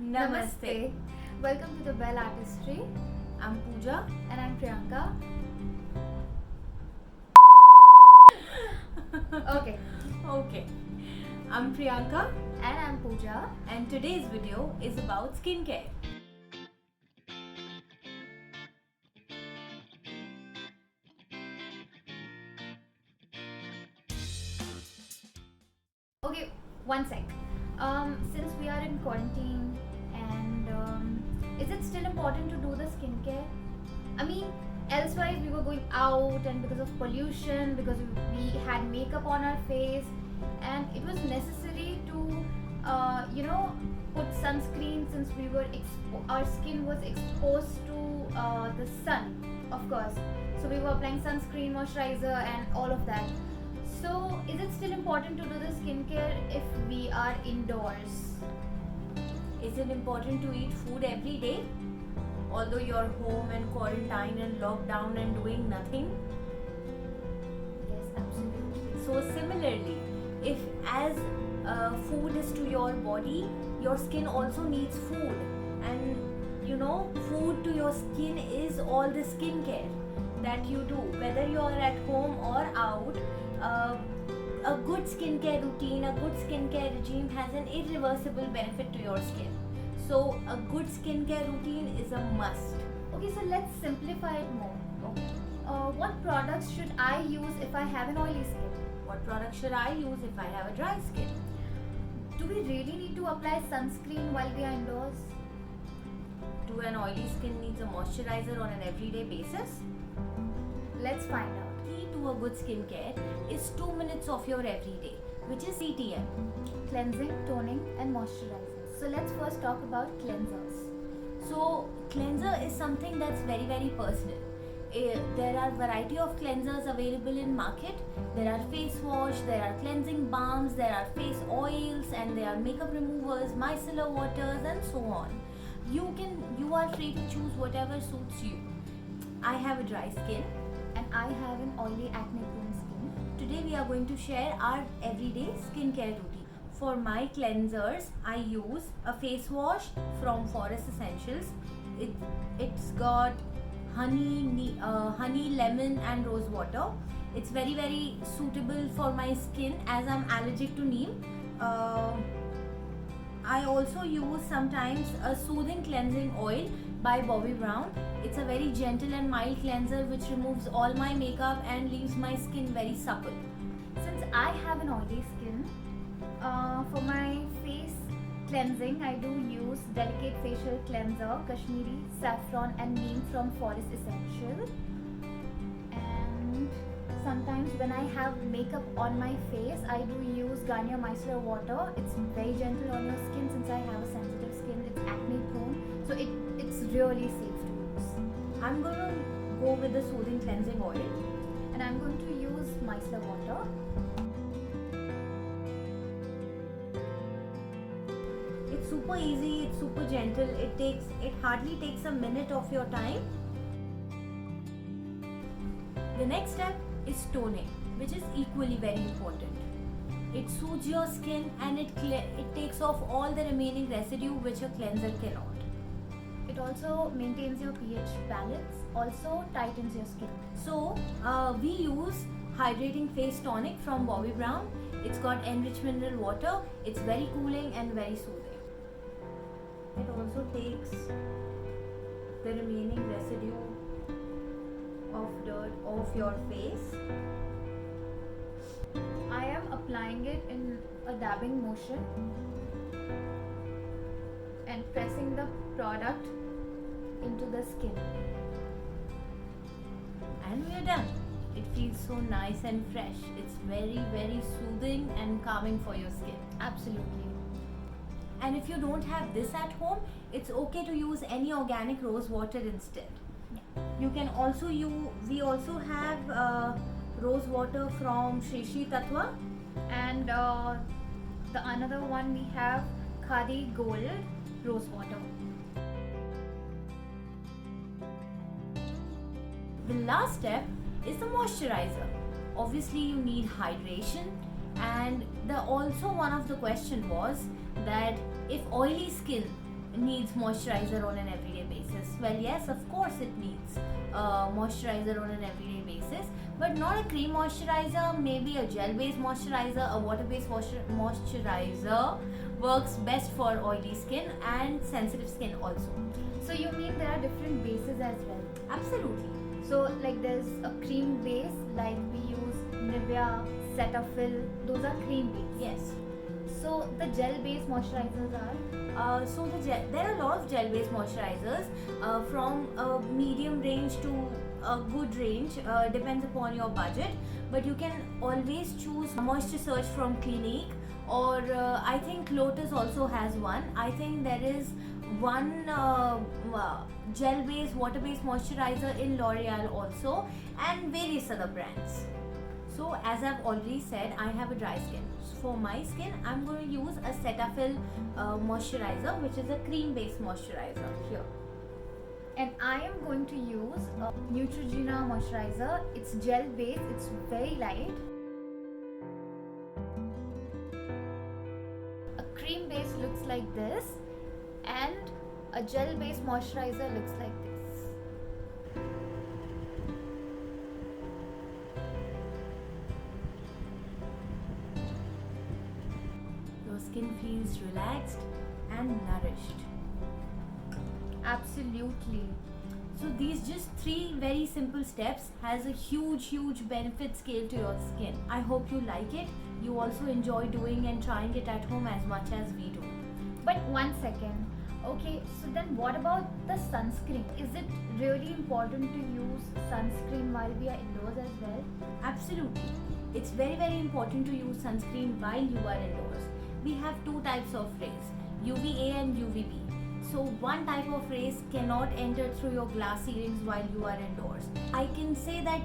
Namaste. Welcome to the Bell Artistry. I'm Pooja. And I'm Priyanka. Okay. Okay. I'm Priyanka And I'm Pooja. and today's video is about skincare. Okay, one sec. Since we are in quarantine, and is it still important to do the skincare? I mean, elsewise we were going out, and because of pollution, because we had makeup on our face, and it was necessary to, put sunscreen since our skin was exposed to the sun, of course. So we were applying sunscreen, moisturizer, and all of that. So, is it still important to do the skincare if we are indoors? Is it important to eat food every day? Although you're home and quarantine and locked down and doing nothing? Yes, absolutely. So, similarly, if as food is to your body, your skin also needs food. And food to your skin is all the skincare that you do, whether you are at home or out. A good skincare routine, a good skincare regime has an irreversible benefit to your skin. So, a good skincare routine is a must. Okay, so let's simplify it more. Okay. What products should I use if I have an oily skin? What product should I use if I have a dry skin? Do we really need to apply sunscreen while we are indoors? Do an oily skin needs a moisturizer on an everyday basis? Let's find out. Key to a good skincare is 2 minutes of your everyday, which is CTM. Cleansing, toning, and moisturizing. So let's first talk about cleansers. So, cleanser is something that's very, very personal. There are variety of cleansers available in market. There are face wash, there are cleansing balms, there are face oils, and there are makeup removers, micellar waters, and so on. You are free to choose whatever suits you. I have a dry skin. And I have an oily acne prone skin. Today we are going to share our everyday skincare routine. For my cleansers, I use a face wash from Forest Essentials. It's got honey, lemon, and rose water. It's very, very suitable for my skin as I'm allergic to neem. I also use sometimes a soothing cleansing oil by Bobbi Brown. It's a very gentle and mild cleanser which removes all my makeup and leaves my skin very supple. Since I have an oily skin, for my face cleansing, I do use Delicate Facial Cleanser, Kashmiri, Saffron, and Neem from Forest Essential. And sometimes when I have makeup on my face, I do use Garnier Micellar Water. It's very gentle on your skin since I have a sensitive skin. It's acne prone, so it's really safe to use. I'm going to go with the soothing cleansing oil. And I'm going to use micellar water. It's super easy, it's super gentle. It hardly takes a minute of your time. The next step is toning, which is equally very important. It soothes your skin and it takes off all the remaining residue which a cleanser cannot. It also maintains your pH balance, also tightens your skin. So, we use hydrating face tonic from Bobbi Brown. It's got enriched mineral water. It's very cooling and very soothing. It also takes the remaining residue of dirt off your face. I am applying it in a dabbing motion and pressing the product into the skin. And we are done. It feels so nice and fresh. It's very, very soothing and calming for your skin. Absolutely. And if you don't have this at home, it's okay to use any organic rose water instead. Yeah. You can also we also have rose water from Shri Shri Tattva. And the another one we have Khadi Gold Rose Water. The last step is the moisturizer. Obviously, you need hydration, and also one of the question was that if oily skin needs moisturizer on an everyday basis? Well, yes, of course it needs moisturizer on an everyday basis, but not a cream moisturizer. Maybe a gel based moisturizer, a water based moisturizer works best for oily skin and sensitive skin also. So you mean there are different bases as well? Absolutely. So like there's a cream base, like we use Nivea, Cetaphil, those are cream base. Yes. So the gel based moisturizers are? There are a lot of gel based moisturizers from a medium range to a good range, depends upon your budget, but you can always choose Moisture Search from Clinique, or I think Lotus also has one. I think there is one gel based water based moisturizer in L'Oreal also, and various other brands. So as I've already said, I have a dry skin. So for my skin, I'm going to use a Cetaphil moisturizer, which is a cream based moisturizer here. And I am going to use a Neutrogena moisturizer. It's gel based, it's very light. A cream base looks like this, and a gel based moisturizer looks like this. Your skin feels relaxed and nourished. Absolutely. So these just 3 very simple steps has a huge benefit scale to your skin. I hope you like it. You also enjoy doing and trying it at home as much as we do. But 1 second. Okay, so then what about the sunscreen? Is it really important to use sunscreen while we are indoors as well? Absolutely. It's very important to use sunscreen while you are indoors. We have 2 types of rays, UVA and UVB. So one type of rays cannot enter through your glass ceilings while you are indoors. I can say that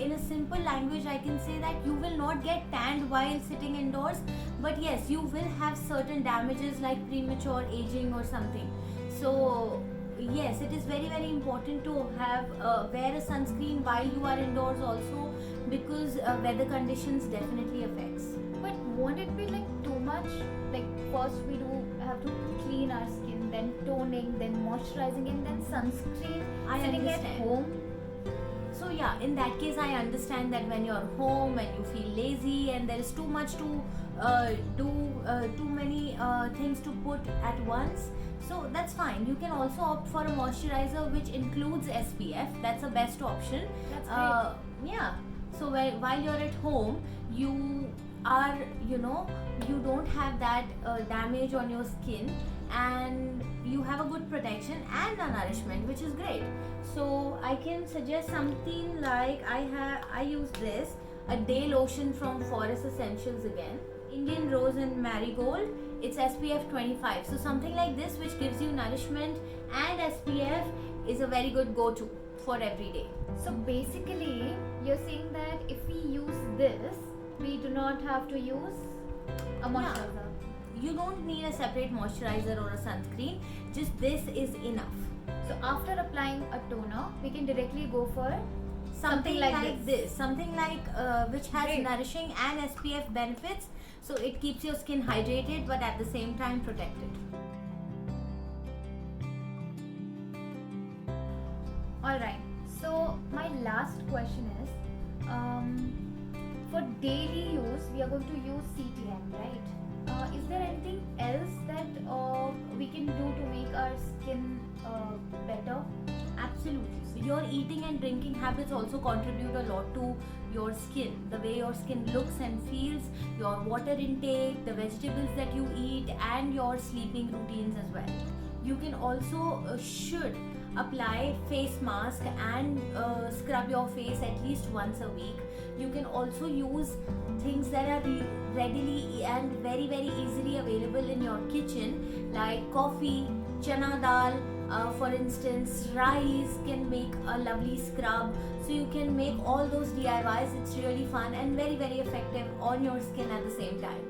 in a simple language, I can say that you will not get tanned while sitting indoors, but yes, you will have certain damages like premature aging or something. So yes, it is very important to have wear a sunscreen while you are indoors also, because weather conditions definitely affects. But won't it be like too much? Like first we do have to clean our skin, then toning, then moisturizing, and then sunscreen. I sitting understand. at home. So yeah, in that case, I understand that when you're home and you feel lazy and there is too much to do, too many things to put at once. So that's fine. You can also opt for a moisturizer which includes SPF. That's the best option. That's great. Yeah. So while you're at home, you are, you don't have that damage on your skin, and you have a good protection and a nourishment, which is great. So I can suggest something like I use this, a day lotion from Forest Essentials again, Indian Rose and Marigold. It's SPF 25. So something like this which gives you nourishment and SPF is a very good go-to for every day. So basically, you're saying that if we use this, we do not have to use a moisturizer. You don't need a separate moisturizer or a sunscreen. Just this is enough. So after applying a toner, we can directly go for Something like this. Something like which has Great. nourishing and SPF benefits. So it keeps your skin hydrated but at the same time protected. Alright, so my last question is, for daily use, we are going to use CTN, right? Is there anything else that we can do to make our skin better? Absolutely. So your eating and drinking habits also contribute a lot to your skin. The way your skin looks and feels, your water intake, the vegetables that you eat, and your sleeping routines as well. You can also should apply face mask and scrub your face at least once a week. You can also use things that are readily and very easily available in your kitchen, like coffee, chana dal, for instance, rice can make a lovely scrub. So you can make all those DIYs. It's really fun and very effective on your skin at the same time.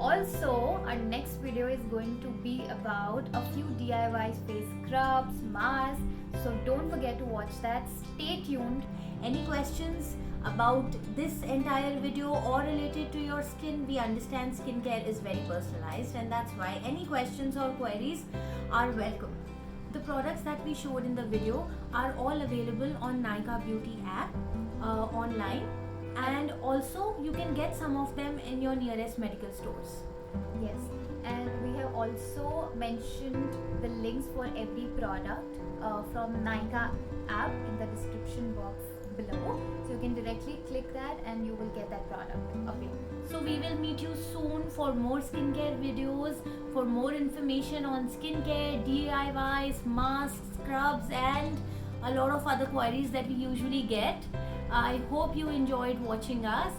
Also, our next video is going to be about a few DIY face scrubs, masks. So don't forget to watch that. Stay tuned. Any questions? about this entire video or related to your skin. We understand skincare is very personalized, and that's why any questions or queries are welcome. The products that we showed in the video are all available on Nykaa Beauty app online, and also you can get some of them in your nearest medical stores. Yes, and we have also mentioned the links for every product from Nykaa app in the description box below. So you can directly click that and you will get that product. Okay. So we will meet you soon for more skincare videos, for more information on skincare, DIYs, masks, scrubs, and a lot of other queries that we usually get. I hope you enjoyed watching us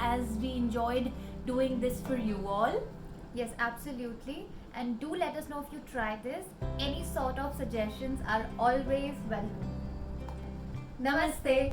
as we enjoyed doing this for you all. Yes, absolutely. And do let us know if you try this. Any sort of suggestions are always welcome. Namaste.